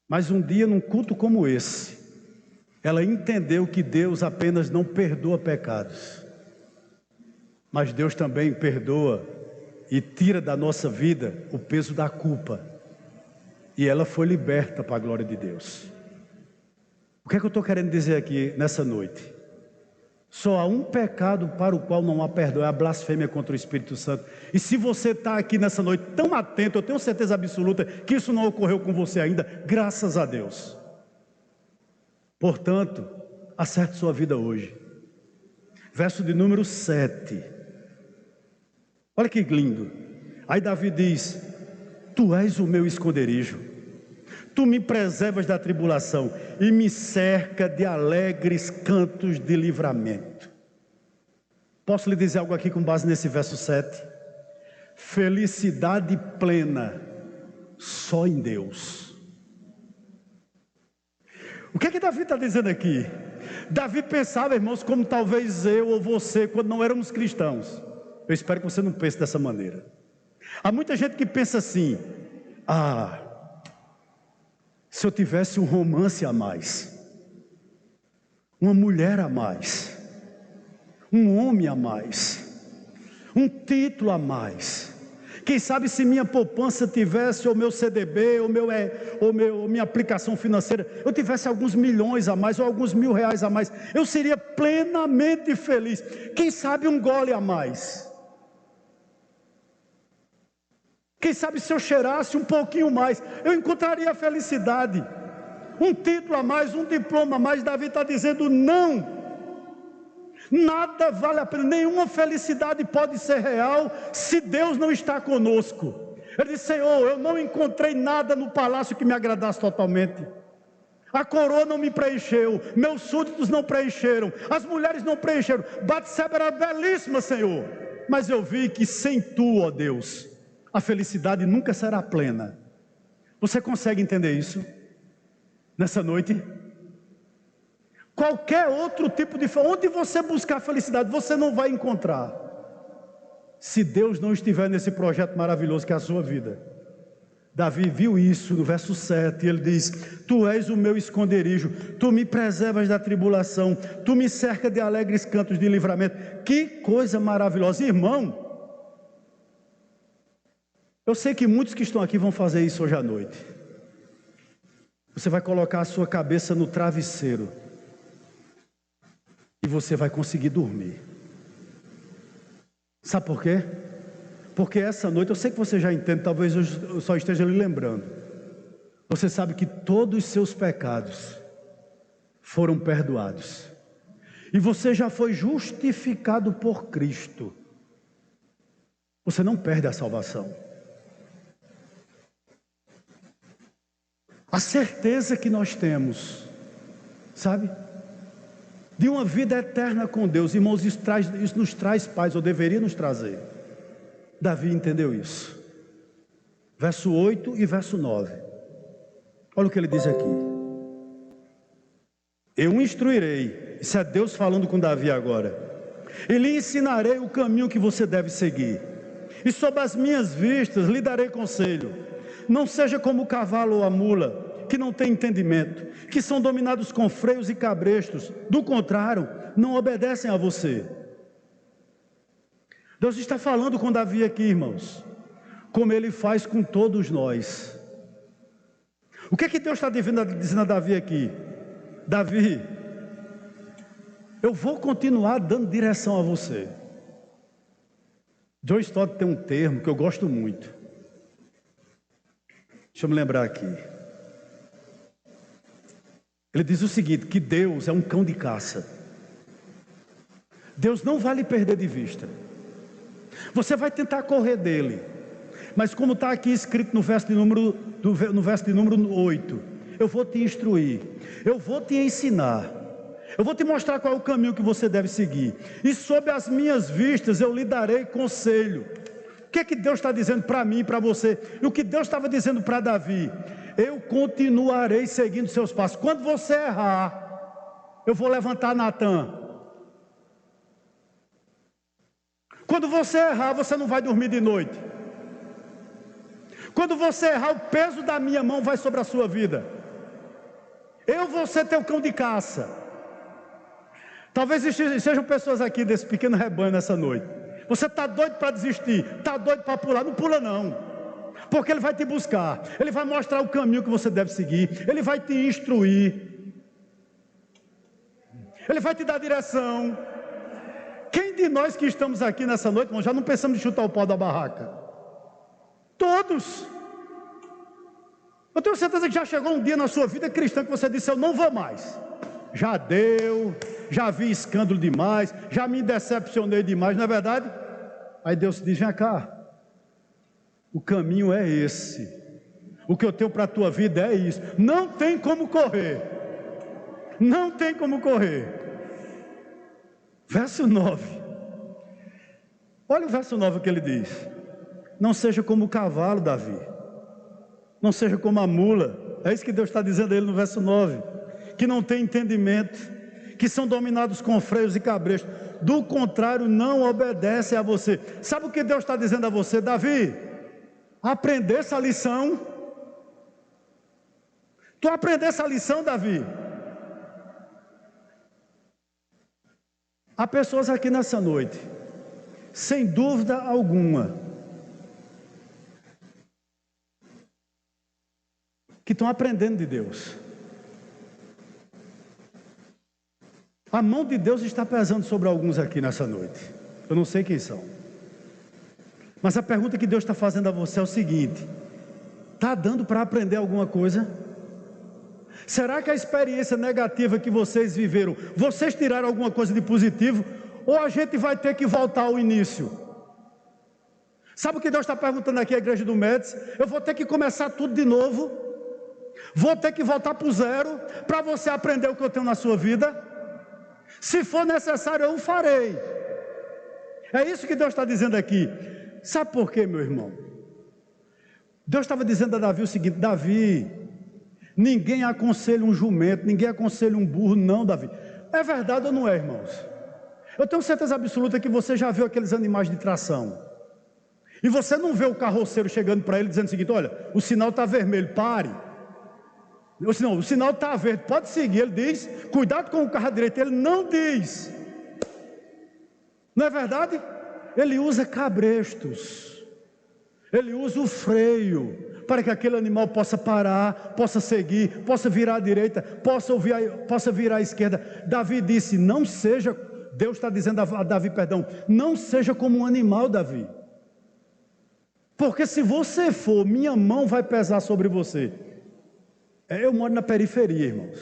Mas um dia, num culto como esse, ela entendeu que Deus apenas não perdoa pecados, mas Deus também perdoa e tira da nossa vida o peso da culpa. E ela foi liberta para a glória de Deus. O que é que eu estou querendo dizer aqui nessa noite? Só há um pecado para o qual não há perdão: é a blasfêmia contra o Espírito Santo. E se você está aqui nessa noite tão atento, eu tenho certeza absoluta que isso não ocorreu com você ainda, graças a Deus. Portanto, acerte sua vida hoje. Verso de número 7. Olha que lindo. Aí Davi diz: tu és o meu esconderijo, Tu me preservas da tribulação e me cerca de alegres cantos de livramento. Posso lhe dizer algo aqui com base nesse verso 7? Felicidade plena só em Deus. O que é que Davi está dizendo aqui? Davi pensava, irmãos, como talvez eu ou você, quando não éramos cristãos. Eu espero que você não pense dessa maneira. Há muita gente que pensa assim: se eu tivesse um romance a mais, uma mulher a mais, um homem a mais, um título a mais, quem sabe se minha poupança tivesse, ou meu CDB, ou minha aplicação financeira, eu tivesse alguns milhões a mais, ou alguns R$1.000 a mais, eu seria plenamente feliz. Quem sabe um gole a mais. Quem sabe se eu cheirasse um pouquinho mais, eu encontraria a felicidade. Um título a mais, um diploma a mais. Davi está dizendo: não. Nada vale a pena, nenhuma felicidade pode ser real se Deus não está conosco. Ele disse: Senhor, eu não encontrei nada no palácio que me agradasse totalmente. A coroa não me preencheu, meus súditos não preencheram, as mulheres não preencheram. Batseba era belíssima, Senhor, mas eu vi que sem Tu, ó Deus, a felicidade nunca será plena. Você consegue entender isso nessa noite? Qualquer outro tipo de onde você buscar felicidade, você não vai encontrar, se Deus não estiver nesse projeto maravilhoso que é a sua vida. Davi viu isso no verso 7, ele diz: Tu és o meu esconderijo, Tu me preservas da tribulação, Tu me cercas de alegres cantos de livramento. Que coisa maravilhosa, irmão. Eu sei que muitos que estão aqui vão fazer isso hoje à noite. Você vai colocar a sua cabeça no travesseiro e você vai conseguir dormir. Sabe por quê? Porque essa noite, eu sei que você já entende, talvez eu só esteja lhe lembrando. Você sabe que todos os seus pecados foram perdoados. E você já foi justificado por Cristo. Você não perde a salvação. A certeza que nós temos, sabe? De uma vida eterna com Deus. Irmãos, isso nos traz paz, ou deveria nos trazer. Davi entendeu isso. Verso 8 e verso 9. Olha o que ele diz aqui: Eu o instruirei. Isso é Deus falando com Davi agora. E lhe ensinarei o caminho que você deve seguir. E sob as minhas vistas lhe darei conselho. Não seja como o cavalo ou a mula, que não tem entendimento, que são dominados com freios e cabrestos. Do contrário, não obedecem a você. Deus está falando com Davi aqui, irmãos, como Ele faz com todos nós. O que é que Deus está dizendo a Davi aqui? Davi, eu vou continuar dando direção a você. John Stott tem um termo que eu gosto muito. Deixa eu me lembrar aqui. Ele diz o seguinte: que Deus é um cão de caça. Deus não vai lhe perder de vista. Você vai tentar correr dele, mas como está aqui escrito no verso de número 8, eu vou te instruir, eu vou te ensinar, eu vou te mostrar qual é o caminho que você deve seguir, e sob as minhas vistas eu lhe darei conselho. O que é que Deus está dizendo para mim e para você? E o que Deus estava dizendo para Davi: eu continuarei seguindo seus passos. Quando você errar, eu vou levantar Natan. Quando você errar, você não vai dormir de noite. Quando você errar, o peso da minha mão vai sobre a sua vida. Eu vou ser teu cão de caça. Talvez sejam pessoas aqui desse pequeno rebanho nessa noite. Você está doido para desistir, está doido para pular. Não pula não, porque Ele vai te buscar, Ele vai mostrar o caminho que você deve seguir, Ele vai te instruir, Ele vai te dar direção. Quem de nós que estamos aqui nessa noite, irmão, já não pensamos em chutar o pau da barraca? Todos. Eu tenho certeza que já chegou um dia na sua vida cristã que você disse: eu não vou mais, já deu, já vi escândalo demais, já me decepcionei demais, não é verdade? Aí Deus diz: vem cá, o caminho é esse, O que eu tenho para a tua vida é isso. Não tem como correr. Não tem como correr. Verso 9. Olha o verso 9 que ele diz: não seja como o cavalo, Davi. Não seja como a mula. É isso que Deus está dizendo a ele no verso 9. Que não tem entendimento, que são dominados com freios e cabrestos. Do contrário, não obedece a você. Sabe o que Deus está dizendo a você, Davi? Aprender essa lição. Tu aprender essa lição, Davi? Há pessoas aqui nessa noite, sem dúvida alguma, que estão aprendendo de Deus. A mão de Deus está pesando sobre alguns aqui nessa noite. Eu não sei quem são. Mas a pergunta que Deus está fazendo a você é o seguinte: está dando para aprender alguma coisa? Será que a experiência negativa que vocês viveram, vocês tiraram alguma coisa de positivo? Ou a gente vai ter que voltar ao início? Sabe o que Deus está perguntando aqui à igreja do Médici? Eu vou ter que começar tudo de novo? Vou ter que voltar para o zero para você aprender o que eu tenho na sua vida? Se for necessário, eu o farei. É isso que Deus está dizendo aqui. Sabe por quê, meu irmão? Deus estava dizendo a Davi o seguinte: Davi, ninguém aconselha um jumento, ninguém aconselha um burro, não, Davi. É verdade ou não é, irmãos? Eu tenho certeza absoluta que você já viu aqueles animais de tração. E você não vê o carroceiro chegando para ele dizendo o seguinte: olha, o sinal está vermelho, pare. Não, o sinal está verde, pode seguir. Ele diz: cuidado com o carro direito. Ele não diz. Não é verdade? Ele usa cabrestos. Ele usa o freio para que aquele animal possa parar, possa seguir, possa virar à direita, possa virar à esquerda. Davi disse: não seja, Deus está dizendo a Davi, perdão, não seja como um animal, Davi. Porque se você for, minha mão vai pesar sobre você. Eu moro na periferia, irmãos.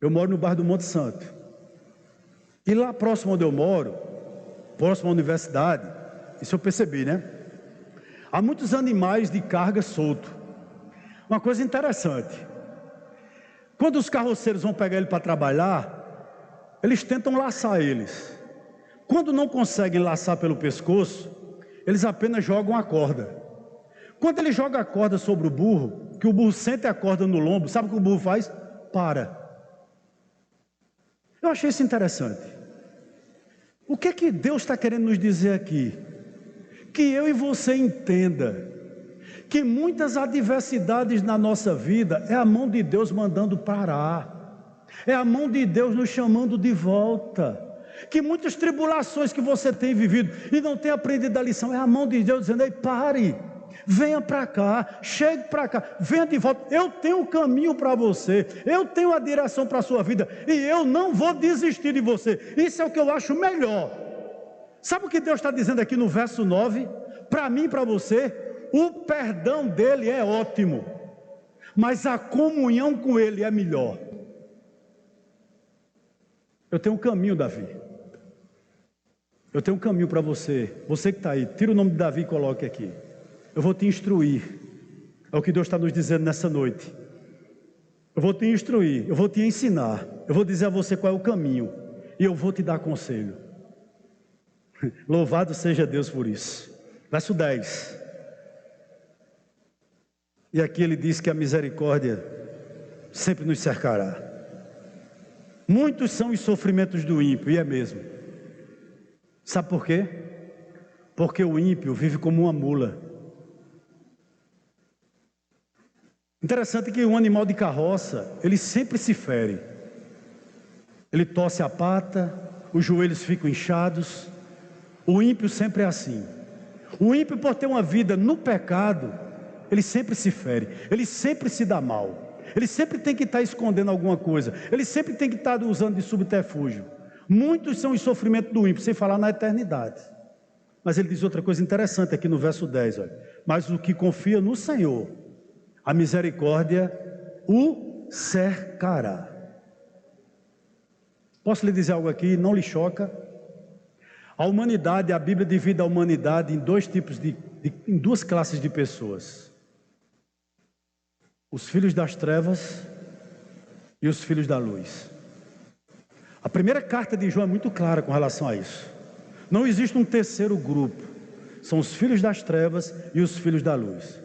Eu moro no bairro do Monte Santo. E lá próximo onde eu moro, próximo à universidade, isso eu percebi, né? Há muitos animais de carga solto. Uma coisa interessante: quando os carroceiros vão pegar ele para trabalhar, eles tentam laçar eles. Quando não conseguem laçar pelo pescoço, eles apenas jogam a corda. Quando ele joga a corda sobre o burro, que o burro sente a corda no lombo, sabe o que o burro faz? Para. Eu achei isso interessante. O que é que Deus está querendo nos dizer aqui? Que eu e você entenda que muitas adversidades na nossa vida é a mão de Deus mandando parar, é a mão de Deus nos chamando de volta. Que muitas tribulações que você tem vivido e não tem aprendido a lição, é a mão de Deus dizendo: ei, pare, venha para cá, chegue para cá, venha de volta. Eu tenho um caminho para você, eu tenho a direção para a sua vida, e eu não vou desistir de você. Isso é o que eu acho melhor. Sabe o que Deus está dizendo aqui no verso 9? Para mim e para você, o perdão dele é ótimo, mas a comunhão com ele é melhor. Eu tenho um caminho, Davi. Eu tenho um caminho para você. Você que está aí, tira o nome de Davi e coloque aqui. Eu vou te instruir. É o que Deus está nos dizendo nessa noite. Eu vou te instruir, eu vou te ensinar. Eu vou dizer a você qual é o caminho. E eu vou te dar conselho. Louvado seja Deus por isso. Verso 10. E aqui ele diz que a misericórdia sempre nos cercará. Muitos são os sofrimentos do ímpio, e é mesmo. Sabe por quê? Porque o ímpio vive como uma mula. Interessante que um animal de carroça, ele sempre se fere. Ele torce a pata, os joelhos ficam inchados. O ímpio sempre é assim. O ímpio, por ter uma vida no pecado, ele sempre se fere, ele sempre se dá mal. Ele sempre tem que estar escondendo alguma coisa. Ele sempre tem que estar usando de subterfúgio. Muitos são os sofrimentos do ímpio, sem falar na eternidade. Mas ele diz outra coisa interessante aqui no verso 10, olha. Mas o que confia no Senhor, a misericórdia o cercará. Posso lhe dizer algo aqui, não lhe choca? A humanidade, a Bíblia divide a humanidade em dois tipos em duas classes de pessoas. os filhos das trevas e os filhos da luz. A primeira carta de João é muito clara com relação a isso. Não existe um terceiro grupo. São os filhos das trevas e os filhos da luz.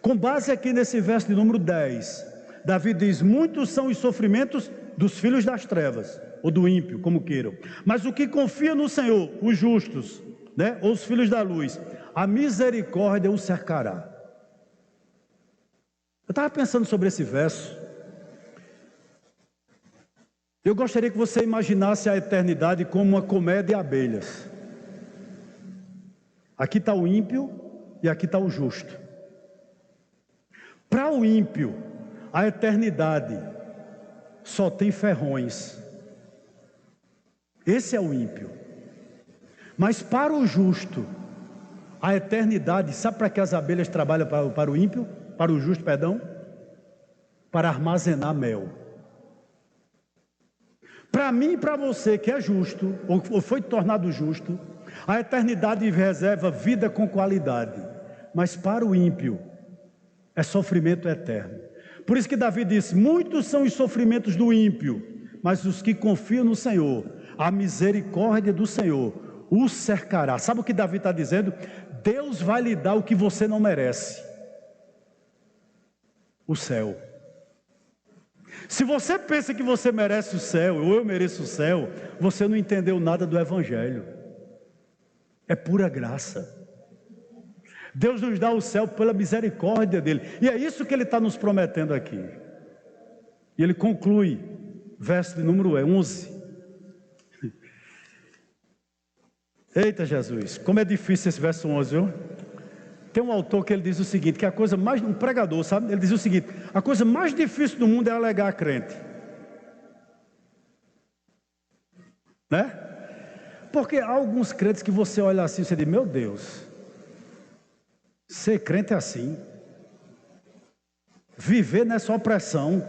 Com base aqui nesse verso de número 10, Davi diz: muitos são os sofrimentos dos filhos das trevas, ou do ímpio, como queiram. Mas o que confia no Senhor, os justos, né, ou os filhos da luz, a misericórdia os cercará. Eu estava pensando sobre esse verso. Eu gostaria que você imaginasse a eternidade como uma colmeia de abelhas. Aqui está o ímpio e aqui está o justo. Para o ímpio, a eternidade só tem ferrões. Esse é o ímpio. Mas para o justo, a eternidade, sabe para que as abelhas trabalham para o ímpio? Para o justo, perdão? Para armazenar mel. Para mim e para você que é justo, ou foi tornado justo, a eternidade reserva vida com qualidade. Mas para o ímpio, é sofrimento eterno. Por isso que Davi disse: muitos são os sofrimentos do ímpio, mas os que confiam no Senhor, a misericórdia do Senhor os cercará. Sabe o que Davi está dizendo? Deus vai lhe dar o que você não merece: o céu. Se você pensa que você merece o céu, ou eu mereço o céu, você não entendeu nada do Evangelho. É pura graça. Deus nos dá o céu pela misericórdia dele, e é isso que ele está nos prometendo aqui. E ele conclui, verso de número 11. Eita Jesus, como é difícil esse verso 11, viu? Tem um autor que ele diz o seguinte, que a coisa mais, um pregador, sabe? Ele diz o seguinte: a coisa mais difícil do mundo é alegar a crente. Né? Porque há alguns crentes que você olha assim e você diz: meu Deus, ser crente é assim. Viver nessa opressão,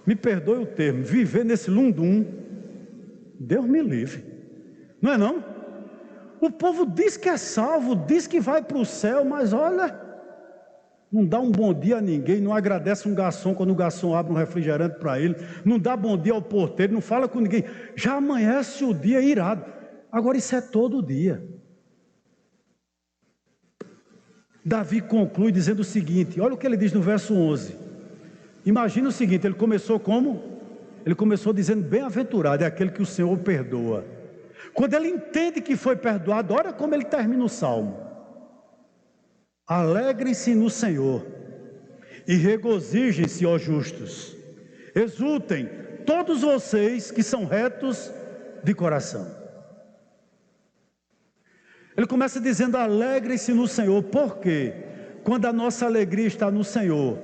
me perdoe o termo, viver nesse lundum, Deus me livre. Não é não? O povo diz que é salvo, diz que vai para o céu, mas olha, não dá um bom dia a ninguém, não agradece um garçom quando o garçom abre um refrigerante para ele, não dá bom dia ao porteiro, não fala com ninguém, já amanhece o dia irado. Agora isso é todo dia. Davi conclui dizendo o seguinte, olha o que ele diz no verso 11. Imagina o seguinte, ele começou como? Ele começou dizendo: bem-aventurado é aquele que o Senhor perdoa. Quando ele entende que foi perdoado, olha como ele termina o salmo: alegrem-se no Senhor e regozijem-se, ó justos, exultem todos vocês que são retos de coração. Ele começa dizendo: alegrem-se no Senhor, porque quando a nossa alegria está no Senhor,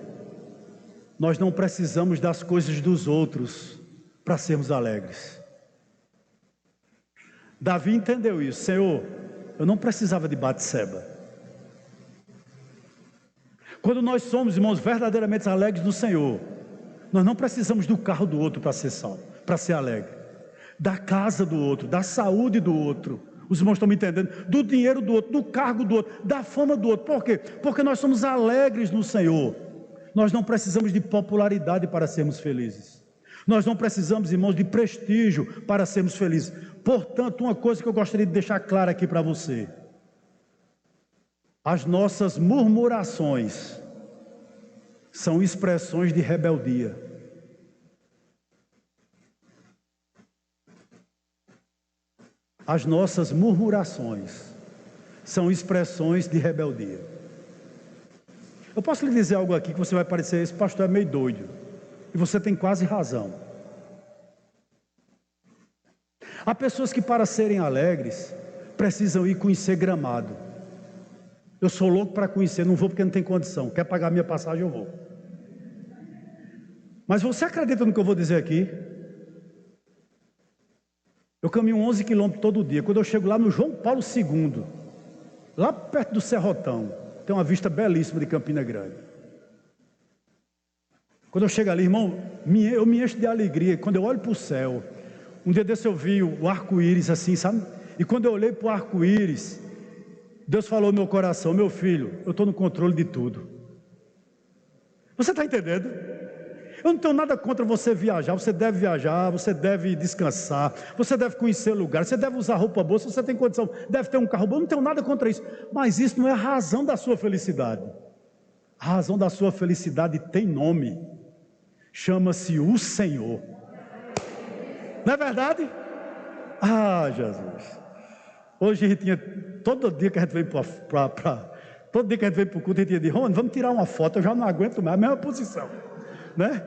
nós não precisamos das coisas dos outros para sermos alegres. Davi entendeu isso. Senhor, eu não precisava de Batseba. Quando nós somos, irmãos, verdadeiramente alegres no Senhor, nós não precisamos do carro do outro para ser salvo, para ser alegre, da casa do outro, da saúde do outro. Os irmãos estão me entendendo? Do dinheiro do outro, do cargo do outro, da fama do outro. Por quê? Porque nós somos alegres no Senhor. Nós não precisamos de popularidade para sermos felizes. Nós não precisamos, irmãos, de prestígio para sermos felizes. Portanto, uma coisa que eu gostaria de deixar clara aqui para você: as nossas murmurações são expressões de rebeldia. As nossas murmurações são expressões de rebeldia. Eu posso lhe dizer algo aqui que você vai parecer: esse pastor é meio doido. E você tem quase razão. Há pessoas que, para serem alegres, precisam ir conhecer Gramado. Eu sou louco para conhecer, não vou porque não tem condição. Quer pagar minha passagem, eu vou. Mas você acredita no que eu vou dizer aqui? Eu caminho 11 quilômetros todo dia. Quando eu chego lá no João Paulo II, lá perto do Serrotão, tem uma vista belíssima de Campina Grande. Quando eu chego ali, irmão, eu me encho de alegria. Quando eu olho para o céu, um dia desse eu vi o arco-íris assim, sabe? E quando eu olhei para o arco-íris, Deus falou no meu coração: meu filho, eu estou no controle de tudo. Você está entendendo? Eu não tenho nada contra você viajar, você deve descansar, você deve conhecer lugares, você deve usar roupa boa, se você tem condição, deve ter um carro bom, não tenho nada contra isso. Mas isso não é a razão da sua felicidade. A razão da sua felicidade tem nome, chama-se o Senhor. Não é verdade? Ah, Jesus. Hoje a gente tinha, todo dia que a gente veio todo dia que a gente veio para o culto, a gente ia dizer, Rony, vamos tirar uma foto, eu já não aguento mais, a mesma posição, né?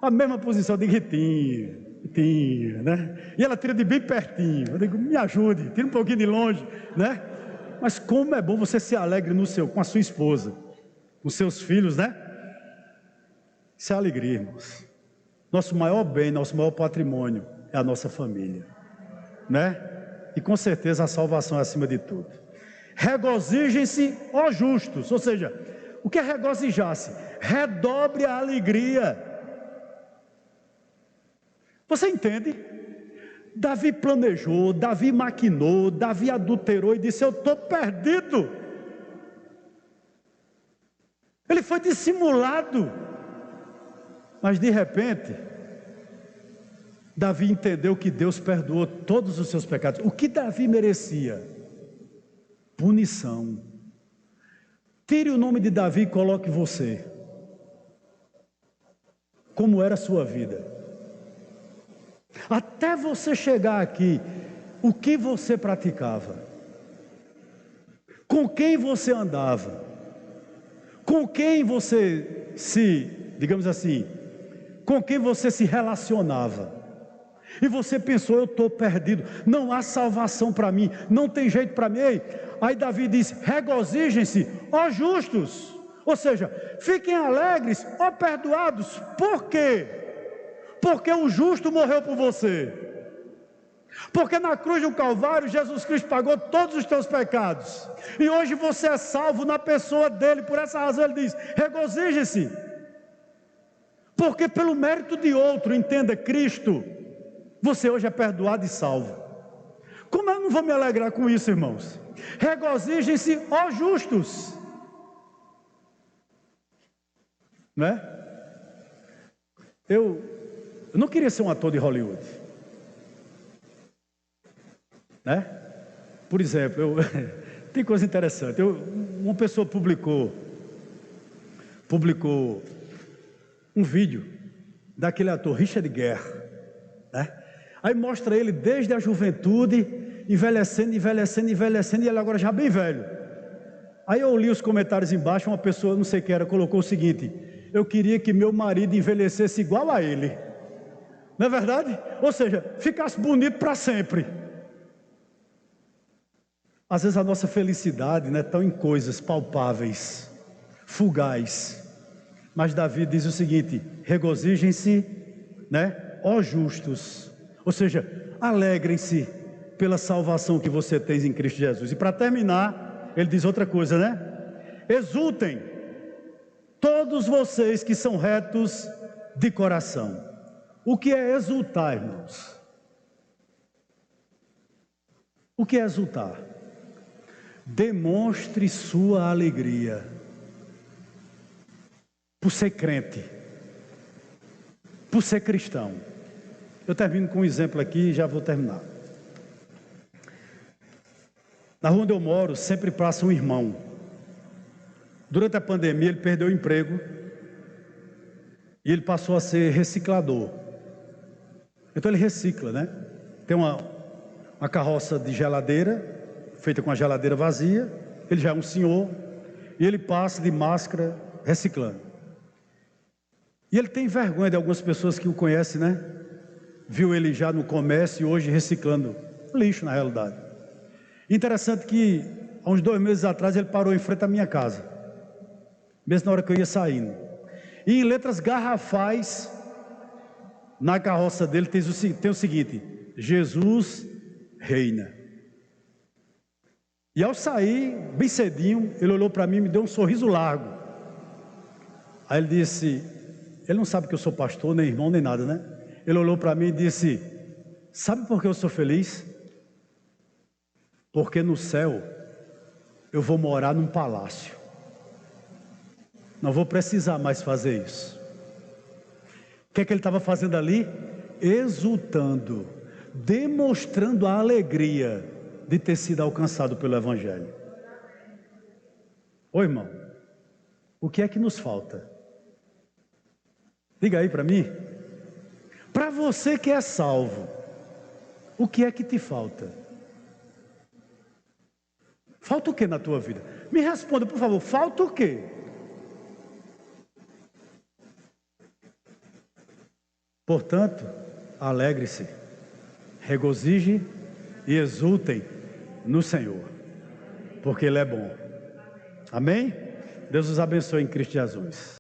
A mesma posição de Ritinho, né? E ela tira de bem pertinho, eu digo, me ajude, tira um pouquinho de longe, né? Mas como é bom você ser alegre com a sua esposa, com seus filhos, né? Isso é alegria, irmãos. Nosso maior bem, nosso maior patrimônio é a nossa família, né? E com certeza a salvação é acima de tudo. Regozijem-se, ó justos, ou seja, o que é regozijar-se? Redobre a alegria. Você entende? Davi planejou, Davi maquinou, Davi adulterou e disse, eu estou perdido. Ele foi dissimulado, mas de repente, Davi entendeu que Deus perdoou todos os seus pecados. O que Davi merecia? Punição. Tire o nome de Davi e coloque você. Como era a sua vida? Até você chegar aqui, o que você praticava? Com quem você andava? Com quem você digamos assim, com quem você se relacionava? E você pensou, eu estou perdido, não há salvação para mim, não tem jeito para mim. Aí Davi diz, regozijem-se, ó justos, ou seja, fiquem alegres, ó perdoados. Por quê? Porque o justo morreu por você, porque na cruz do Calvário Jesus Cristo pagou todos os teus pecados, e hoje você é salvo na pessoa dele. Por essa razão ele diz, regozijem-se, porque pelo mérito de outro, entenda, Cristo, você hoje é perdoado e salvo. Como eu não vou me alegrar com isso, irmãos? Regozijem-se, ó justos, né? Eu não queria ser um ator de Hollywood, né? Por exemplo, tem coisa interessante. Uma pessoa publicou um vídeo daquele ator Richard Gere, né? Aí mostra ele desde a juventude, envelhecendo, e ele agora já bem velho. Aí eu li os comentários embaixo, uma pessoa, não sei quem era, colocou o seguinte, eu queria que meu marido envelhecesse igual a ele. Não é verdade? Ou seja, ficasse bonito para sempre. Às vezes a nossa felicidade não é tão em coisas palpáveis, fugaz. Mas Davi diz o seguinte, regozijem-se, né, ó justos. Ou seja, alegrem-se pela salvação que você tem em Cristo Jesus. E para terminar, ele diz outra coisa, né? Exultem, todos vocês que são retos de coração. O que é exultar, irmãos? O que é exultar? Demonstre sua alegria por ser crente, por ser cristão. Eu termino com um exemplo aqui e já vou terminar. Na rua onde eu moro, sempre passa um irmão. Durante a pandemia, ele perdeu o emprego e ele passou a ser reciclador. Então ele recicla, né? Tem uma carroça de geladeira, feita com a geladeira vazia. Ele já é um senhor e ele passa de máscara reciclando. E ele tem vergonha de algumas pessoas que o conhecem, né? Viu ele já no comércio e hoje reciclando lixo, na realidade. Interessante que há uns 2 meses atrás ele parou em frente à minha casa, mesmo na hora que eu ia saindo, e em letras garrafais na carroça dele tem o seguinte: Jesus reina. E ao sair, bem cedinho, ele olhou para mim e me deu um sorriso largo. Aí ele disse, ele não sabe que eu sou pastor, nem irmão, nem nada, né? Ele olhou para mim e disse, sabe por que eu sou feliz? Porque no céu eu vou morar num palácio. Não vou precisar mais fazer isso. O que é que ele estava fazendo ali? Exultando, demonstrando a alegria de ter sido alcançado pelo Evangelho. Ô irmão, o que é que nos falta? Diga aí para mim. Para você que é salvo, o que é que te falta? Falta o que na tua vida? Me responda, por favor, falta o quê? Portanto, alegre-se, regozije e exultem no Senhor, porque Ele é bom. Amém? Deus os abençoe em Cristo Jesus.